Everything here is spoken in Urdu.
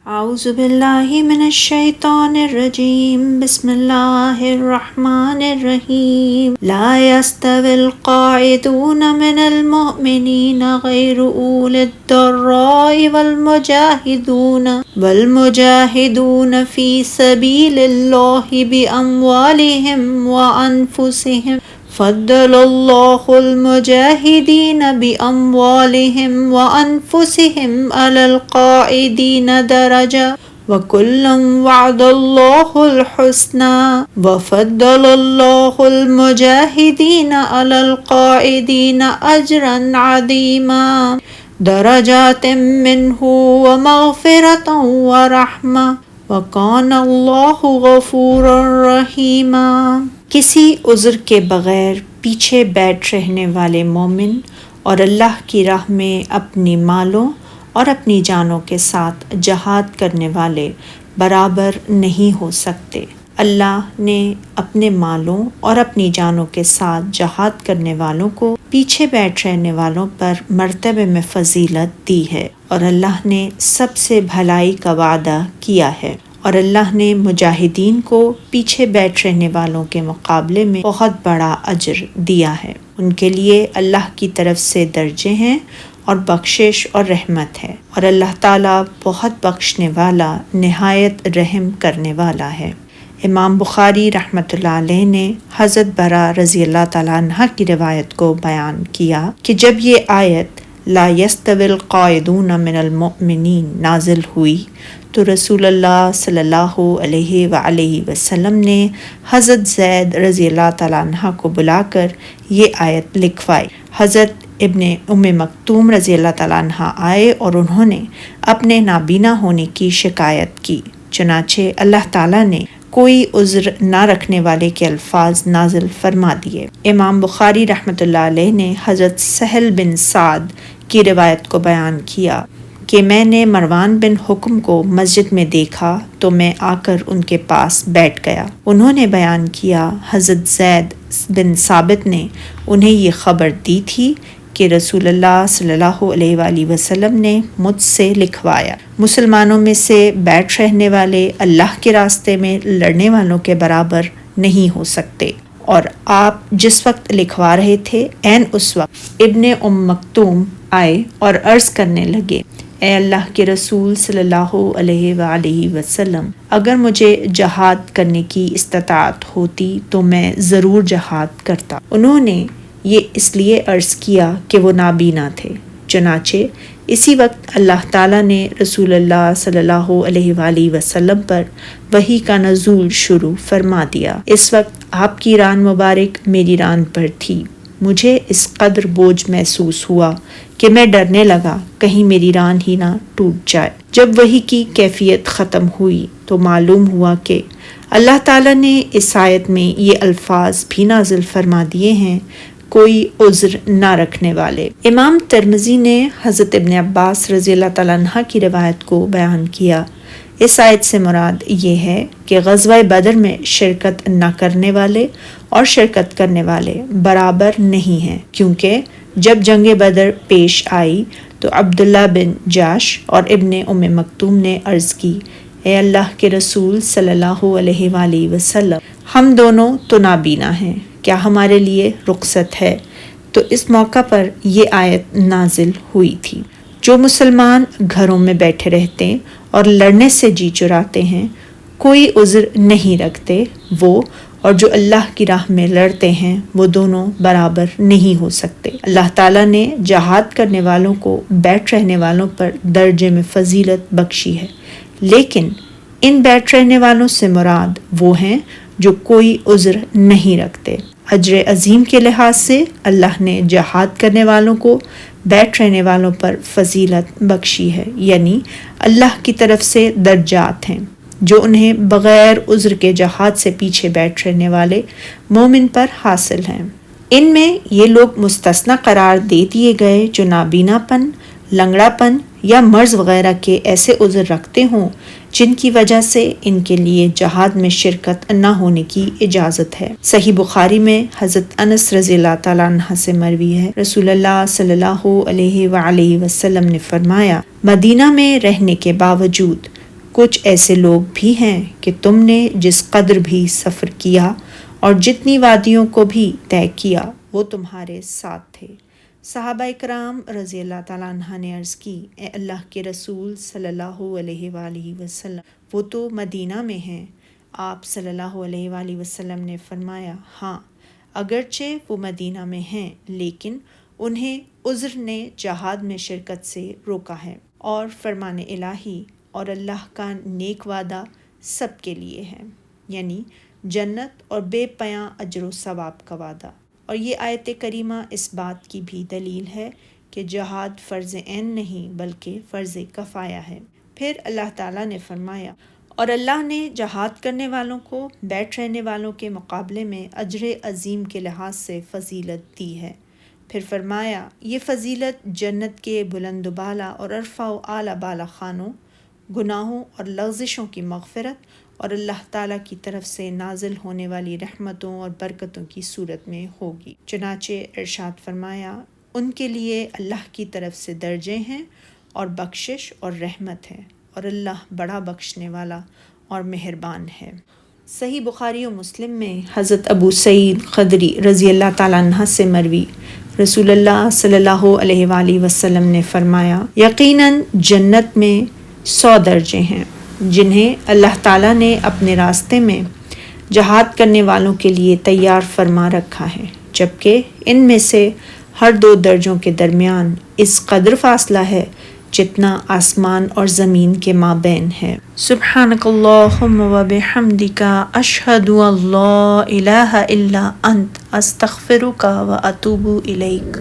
اعوذ باللہ من الشیطان الرجیم بسم اللہ الرحمن الرحیم لا يستوي القاعدون من المؤمنین غیر اولی الضراء والمجاہدون فی سبیل اللہ باموالہم وانفسہم فضل اللہ المجاہدین باموالہم وانفسہم علی القاعدین درجہ وکلا وعد اللہ الحسنى وفضل اللہ المجاہدین علی القاعدین اجرا عظیما درجات منہ ومغفرۃ ورحمہ وکان اللہ غفورا رحیما۔ کسی عذر کے بغیر پیچھے بیٹھ رہنے والے مومن اور اللہ کی راہ میں اپنی مالوں اور اپنی جانوں کے ساتھ جہاد کرنے والے برابر نہیں ہو سکتے۔ اللہ نے اپنے مالوں اور اپنی جانوں کے ساتھ جہاد کرنے والوں کو پیچھے بیٹھ رہنے والوں پر مرتبے میں فضیلت دی ہے، اور اللہ نے سب سے بھلائی کا وعدہ کیا ہے، اور اللہ نے مجاہدین کو پیچھے بیٹھ رہنے والوں کے مقابلے میں بہت بڑا اجر دیا ہے۔ ان کے لیے اللہ کی طرف سے درجے ہیں اور بخشش اور رحمت ہے، اور اللہ تعالیٰ بہت بخشنے والا نہایت رحم کرنے والا ہے۔ امام بخاری رحمۃ اللہ علیہ نے حضرت برا رضی اللہ تعالیٰ عنہ کی روایت کو بیان کیا کہ جب یہ آیت لا یستوی القاعدون من المؤمنین نازل ہوئی تو رسول اللہ صلی اللہ علیہ وآلہ وسلم نے حضرت زید رضی اللہ تعالیٰ عنہ کو بلا کر یہ آیت لکھوائی۔ حضرت ابن ام مکتوم رضی اللہ تعالیٰ عنہ آئے اور انہوں نے اپنے نابینا ہونے کی شکایت کی، چنانچہ اللہ تعالیٰ نے کوئی عذر نہ رکھنے والے کے الفاظ نازل فرما دیے۔ امام بخاری رحمۃ اللہ علیہ نے حضرت سہل بن سعد کی روایت کو بیان کیا کہ میں نے مروان بن حکم کو مسجد میں دیکھا تو میں آ کر ان کے پاس بیٹھ گیا۔ انہوں نے بیان کیا حضرت زید بن ثابت نے انہیں یہ خبر دی تھی کہ رسول اللہ صلی اللہ علیہ وآلہ وسلم نے مجھ سے لکھوایا، مسلمانوں میں سے بیٹھ رہنے والے اللہ کے راستے میں لڑنے والوں کے برابر نہیں ہو سکتے، اور آپ جس وقت لکھوا رہے تھے عین اس وقت ابن ام مکتوم آئے اور عرض کرنے لگے، اے اللہ کے رسول صلی اللہ علیہ وآلہ وسلم، اگر مجھے جہاد کرنے کی استطاعت ہوتی تو میں ضرور جہاد کرتا۔ انہوں نے یہ اس لیے عرض کیا کہ وہ نابینا تھے، چنانچہ اسی وقت اللہ تعالیٰ نے رسول اللہ صلی اللہ علیہ وآلہ وسلم پر وحی کا نزول شروع فرما دیا۔ اس وقت آپ کی ران مبارک میری ران پر تھی، مجھے اس قدر بوجھ محسوس ہوا کہ میں ڈرنے لگا کہیں میری ران ہی نہ ٹوٹ جائے۔ جب وحی کی کیفیت ختم ہوئی تو معلوم ہوا کہ اللہ تعالیٰ نے اس آیت میں یہ الفاظ بھی نازل فرما دیے ہیں، کوئی عذر نہ رکھنے والے۔ امام ترمذی نے حضرت ابن عباس رضی اللہ تعالیٰ عنہ کی روایت کو بیان کیا۔ اس آیت سے مراد یہ ہے کہ غزوہ بدر میں شرکت نہ کرنے والے اور شرکت کرنے والے برابر نہیں ہیں، کیونکہ جب جنگ بدر پیش آئی تو عبداللہ بن جاش اور ابن ام مکتوم نے عرض کی، اے اللہ کے رسول صلی اللہ علیہ وآلہ وسلم، ہم دونوں تو نابینا ہیں، کیا ہمارے لیے رخصت ہے؟ تو اس موقع پر یہ آیت نازل ہوئی تھی، جو مسلمان گھروں میں بیٹھے رہتے اور لڑنے سے جی چراتے ہیں، کوئی عذر نہیں رکھتے، وہ اور جو اللہ کی راہ میں لڑتے ہیں وہ دونوں برابر نہیں ہو سکتے۔ اللہ تعالیٰ نے جہاد کرنے والوں کو بیٹھ رہنے والوں پر درجے میں فضیلت بخشی ہے، لیکن ان بیٹھ رہنے والوں سے مراد وہ ہیں جو کوئی عذر نہیں رکھتے۔ اجر عظیم کے لحاظ سے اللہ نے جہاد کرنے والوں کو بیٹھ رہنے والوں پر فضیلت بخشی ہے، یعنی اللہ کی طرف سے درجات ہیں جو انہیں بغیر عذر کے جہاد سے پیچھے بیٹھ رہنے والے مومن پر حاصل ہیں۔ ان میں یہ لوگ مستثنی قرار دے دیے گئے جو نابینا پن، لنگڑا پن یا مرض وغیرہ کے ایسے عذر رکھتے ہوں جن کی وجہ سے ان کے لیے جہاد میں شرکت نہ ہونے کی اجازت ہے۔ صحیح بخاری میں حضرت انس رضی اللہ تعالیٰ عنہ سے مروی ہے، رسول اللہ صلی اللہ علیہ وآلہ وسلم نے فرمایا، مدینہ میں رہنے کے باوجود کچھ ایسے لوگ بھی ہیں کہ تم نے جس قدر بھی سفر کیا اور جتنی وادیوں کو بھی طے کیا وہ تمہارے ساتھ تھے۔ صحابہ کرام رضی اللہ تعالیٰ عنہ نے عرض کی، اے اللہ کے رسول صلی اللہ علیہ وآلہ وسلم، وہ تو مدینہ میں ہیں۔ آپ صلی اللہ علیہ وآلہ وسلم نے فرمایا، ہاں اگرچہ وہ مدینہ میں ہیں لیکن انہیں عذر نے جہاد میں شرکت سے روکا ہے، اور فرمان الہی اور اللہ کا نیک وعدہ سب کے لیے ہے، یعنی جنت اور بے پایاں اجر و ثواب کا وعدہ۔ اور یہ آیت کریمہ اس بات کی بھی دلیل ہے کہ جہاد فرض عین نہیں بلکہ فرض کفایہ ہے۔ پھر اللہ تعالیٰ نے فرمایا، اور اللہ نے جہاد کرنے والوں کو بیٹھ رہنے والوں کے مقابلے میں اجر عظیم کے لحاظ سے فضیلت دی ہے۔ پھر فرمایا، یہ فضیلت جنت کے بلند و بالا اور عرفہ و اعلیٰ بالا خانوں، گناہوں اور لغزشوں کی مغفرت اور اللہ تعالیٰ کی طرف سے نازل ہونے والی رحمتوں اور برکتوں کی صورت میں ہوگی۔ چنانچہ ارشاد فرمایا، ان کے لیے اللہ کی طرف سے درجے ہیں اور بخشش اور رحمت ہے، اور اللہ بڑا بخشنے والا اور مہربان ہے۔ صحیح بخاری و مسلم میں حضرت ابو سعید خدری رضی اللہ تعالیٰ عنہ سے مروی، رسول اللہ صلی اللہ علیہ وآلہ وسلم نے فرمایا، یقیناً جنت میں 100 درجے ہیں جنہیں اللہ تعالیٰ نے اپنے راستے میں جہاد کرنے والوں کے لیے تیار فرما رکھا ہے، جبکہ ان میں سے ہر 2 درجوں کے درمیان اس قدر فاصلہ ہے جتنا آسمان اور زمین کے مابین ہے۔ سبحانک اللہم و بحمدک، اشہد ان لا الہ الا انت، استغفرک و اتوب الیک۔